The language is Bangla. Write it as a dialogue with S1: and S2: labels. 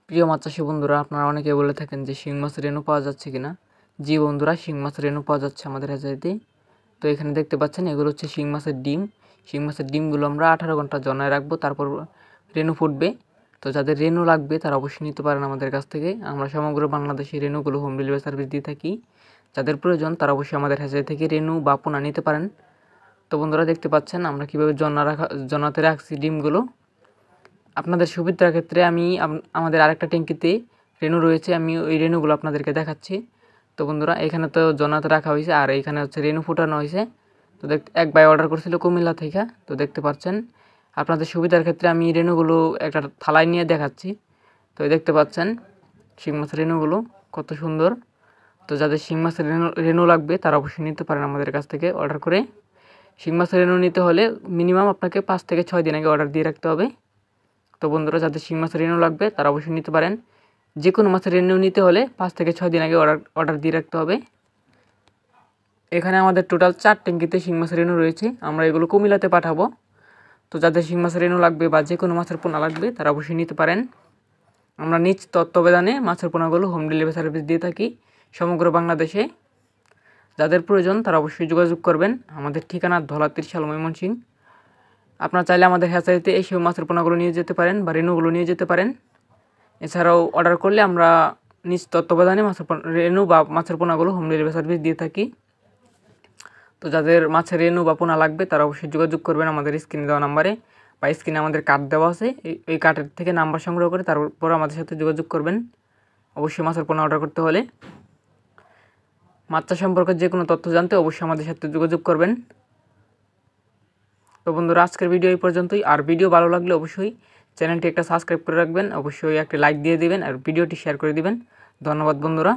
S1: প্রিয় মাছ চাষী বন্ধুরা, আপনারা অনেকে বলে থাকেন যে শিং মাছের রেণু পাওয়া যাচ্ছে কিনা। জি বন্ধুরা, শিং মাছের রেণু পাওয়া যাচ্ছে আমাদের হ্যাচারিতে। তো এখানে দেখতে পাচ্ছেন এগুলো হচ্ছে শিং মাছের ডিম। শিং মাছের ডিমগুলো আমরা 18 ঘন্টা জনায় রাখবো, তারপর রেণু ফুটবে। তো যাদের রেণু লাগবে তারা অবশ্যই নিতে পারেন আমাদের কাছ থেকে। আমরা সমগ্র বাংলাদেশে রেণুগুলো হোম ডেলিভারি সার্ভিস দিয়ে থাকি। যাদের প্রয়োজন তারা অবশ্যই আমাদের হ্যাচারি থেকে রেণু বা পোনা নিতে পারেন। তো বন্ধুরা, দেখতে পাচ্ছেন আমরা কীভাবে জনাতে রাখছি ডিমগুলো। আপনাদের সুবিধার ক্ষেত্রে আমি আমাদের আরেকটা ট্যাঙ্কিতে রেণু রয়েছে, আমি ওই রেণুগুলো আপনাদেরকে দেখাচ্ছি। তো বন্ধুরা, এখানে তো জনাতে রাখা হয়েছে আর এইখানে হচ্ছে রেণু ফুটানো হয়েছে। তো এক ভাই অর্ডার করেছিল কুমিল্লা থেকে। তো দেখতে পাচ্ছেন আপনাদের সুবিধার ক্ষেত্রে আমি রেণুগুলো একটা থালায় নিয়ে দেখাচ্ছি। তো দেখতে পাচ্ছেন শিং মাছের রেণুগুলো কত সুন্দর। তো যাদের শিং মাছের রেণু লাগবে তারা অবশ্যই নিতে পারেন আমাদের কাছ থেকে অর্ডার করে। শিং মাছের রেণু নিতে হলে মিনিমাম আপনাকে 5 থেকে 6 দিন আগে অর্ডার দিয়ে রাখতে হবে। তো বন্ধুরা, যাদের শিং মাছের রেণু লাগবে তারা অবশ্যই নিতে পারেন। যে কোনো মাছের রেণু নিতে হলে 5 থেকে 6 দিন আগে অর্ডার দিয়ে রাখতে হবে। এখানে আমাদের টোটাল 4 ট্যাঙ্কিতে শিং মাছের রেণু রয়েছে, আমরা এগুলো কুমিল্লাতে পাঠাবো। তো যাদের শিং মাছের রেণু লাগবে বা যে কোনো মাছের পোনা লাগবে তারা অবশ্যই নিতে পারেন। আমরা নিজ তত্ত্বাবধানে মাছের পোনাগুলো হোম ডেলিভারি সার্ভিস দিয়ে থাকি সমগ্র বাংলাদেশে। যাদের প্রয়োজন তারা অবশ্যই যোগাযোগ করবেন। আমাদের ঠিকানা ধলা ত্রিশাল, ময়মনসিংহ। আপনারা চাইলে আমাদের হ্যাচারিতে এসে মাছের পোনাগুলো নিয়ে যেতে পারেন বা রেণুগুলো নিয়ে যেতে পারেন। এছাড়াও অর্ডার করলে আমরা নিজ তত্ত্বাবধানে রেণু বা মাছের পোনাগুলো হোম ডেলিভারি সার্ভিস দিয়ে থাকি। তো যাদের মাছের রেণু বা পোনা লাগবে তারা অবশ্যই যোগাযোগ করবেন আমাদের স্ক্রিনে দেওয়া নাম্বারে, বা স্ক্রিনে আমাদের কার্ড দেওয়া আছে, এই কার্ডের থেকে নাম্বার সংগ্রহ করে তারপর আমাদের সাথে যোগাযোগ করবেন অবশ্যই মাছের পোনা অর্ডার করতে হলে। মাছ চাষ সম্পর্কে যে কোনো তথ্য জানতে অবশ্যই আমাদের সাথে যোগাযোগ করবেন। তো বন্ধুরা, আজকের ভিডিও এই পর্যন্তই। আর ভিডিও ভালো লাগলে অবশ্যই চ্যানেলটি একটা সাবস্ক্রাইব করে রাখবেন, অবশ্যই একটা লাইক দিয়ে দিবেন আর ভিডিওটি শেয়ার করে দিবেন। ধন্যবাদ বন্ধুরা।